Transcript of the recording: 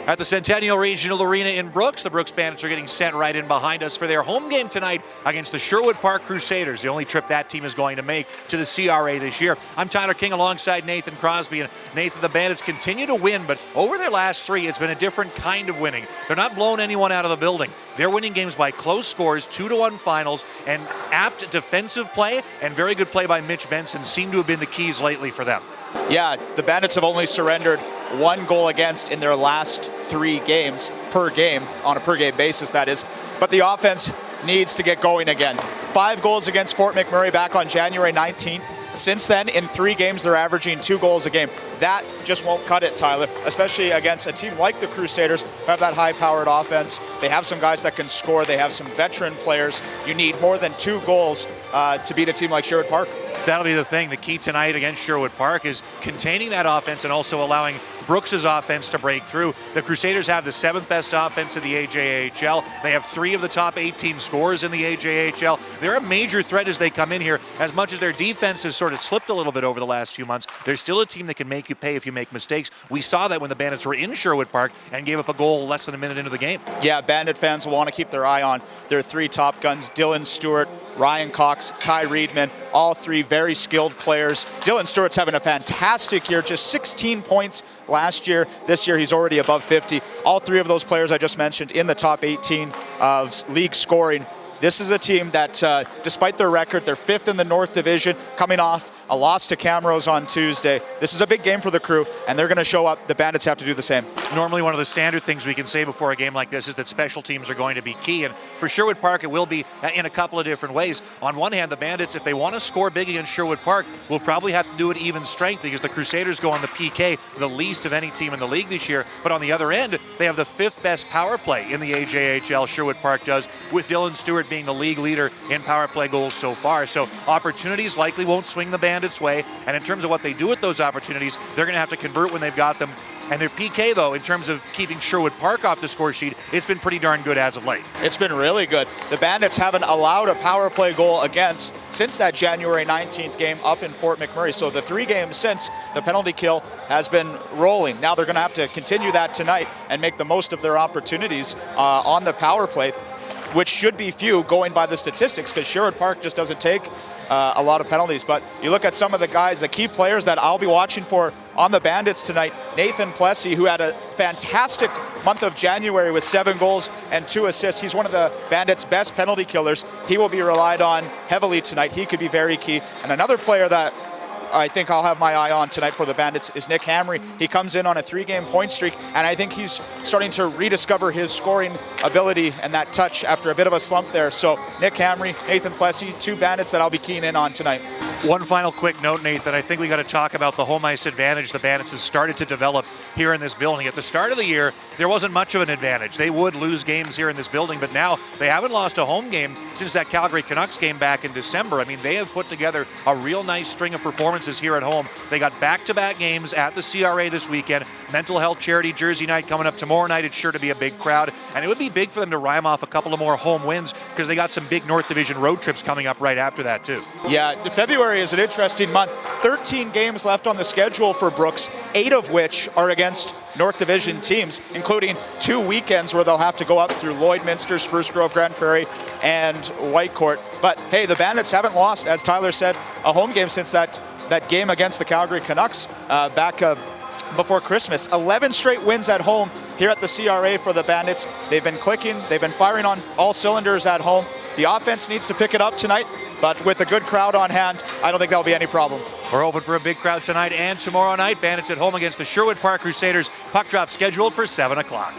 At the Centennial Regional Arena in Brooks, the Brooks Bandits are getting set right in behind us for their home game tonight against the Sherwood Park Crusaders, the only trip that team is going to make to the CRA this year. I'm Tyler King alongside Nathan Crosby. And Nathan, the Bandits continue to win, but over their last three, it's been a different kind of winning. They're not blowing anyone out of the building. They're winning games by close scores, 2-1 finals, and apt defensive play and very good play by Mitch Benson seem to have been the keys lately for them. Yeah, the Bandits have only surrendered one goal against in their last 3 games per game, on a per game basis that is, but the offense needs to get going again. 5 goals against Fort McMurray back on January 19th. Since then, in 3 games, they're averaging 2 goals a game. That just won't cut it, Tyler, especially against a team like the Crusaders who have that high-powered offense. They have some guys that can score. They have some veteran players. You need more than 2 goals to beat a team like Sherwood Park. That'll be the thing. The key tonight against Sherwood Park is containing that offense and also allowing Brooks' offense to break through. The Crusaders have the 7th best offense in the AJHL. They have 3 of the top 18 scorers in the AJHL. They're a major threat as they come in here. As much as their defense has sort of slipped a little bit over the last few months, they're still a team that can make you pay if you make mistakes. We saw that when the Bandits were in Sherwood Park and gave up a goal less than a minute into the game. Yeah, Bandit fans will want to keep their eye on their 3 top guns, Dylan Stewart, Ryan Cox, Kai Reedman, all 3 very skilled players. Dylan Stewart's having a fantastic year, just 16 points last year. This year he's already above 50. All 3 of those players I just mentioned in the top 18 of league scoring. This is a team that, despite their record, they're 5th in the North Division, coming off a loss to Camrose on Tuesday. This is a big game for the Crew, and they're going to show up. The Bandits have to do the same. Normally, one of the standard things we can say before a game like this is that special teams are going to be key, and for Sherwood Park, it will be in a couple of different ways. On one hand, the Bandits, if they want to score big against Sherwood Park, will probably have to do it even strength because the Crusaders go on the PK, the least of any team in the league this year. But on the other end, they have the 5th best power play in the AJHL, Sherwood Park does, with Dylan Stewart being the league leader in power play goals so far. So opportunities likely won't swing the Bandits' way. And in terms of what they do with those opportunities, they're going to have to convert when they've got them. And their PK, though, in terms of keeping Sherwood Park off the score sheet, it's been pretty darn good as of late. It's been really good. The Bandits haven't allowed a power play goal against since that January 19th game up in Fort McMurray. So the 3 games since, the penalty kill has been rolling. Now they're going to have to continue that tonight and make the most of their opportunities on the power play, which should be few going by the statistics because Sherwood Park just doesn't take a lot of penalties. But you look at some of the guys, the key players that I'll be watching for on the Bandits tonight. Nathan Plessy, who had a fantastic month of January with 7 goals and 2 assists. He's one of the Bandits' best penalty killers. He will be relied on heavily tonight. He could be very key. And another player that I think I'll have my eye on tonight for the Bandits is Nick Hamry. He comes in on a 3-game point streak, and I think he's starting to rediscover his scoring ability and that touch after a bit of a slump there. So Nick Hamry, Nathan Plessy, 2 Bandits that I'll be keying in on tonight. One final quick note, Nathan. I think we got to talk about the home ice advantage the Bandits have started to develop here in this building. At the start of the year, there wasn't much of an advantage. They would lose games here in this building, but now they haven't lost a home game since that Calgary Canucks game back in December. I mean, they have put together a real nice string of performances here at home. They got back-to-back games at the CRA this weekend. Mental Health Charity Jersey Night coming up tomorrow night. It's sure to be a big crowd, and it would be big for them to rhyme off a couple of more home wins because they got some big North Division road trips coming up right after that, too. Yeah, February is an interesting month. 13 games left on the schedule for Brooks, 8 of which are against North Division teams, including 2 weekends where they'll have to go up through Lloydminster, Spruce Grove, Grand Prairie, and Whitecourt. But hey, the Bandits haven't lost, as Tyler said, a home game since that game against the Calgary Canucks back before Christmas. 11 straight wins at home here at the CRA for the Bandits. They've been clicking. They've been firing on all cylinders at home. The offense needs to pick it up tonight, but with a good crowd on hand, I don't think that'll be any problem. We're hoping for a big crowd tonight and tomorrow night. Bandits at home against the Sherwood Park Crusaders. Puck drop scheduled for 7 o'clock.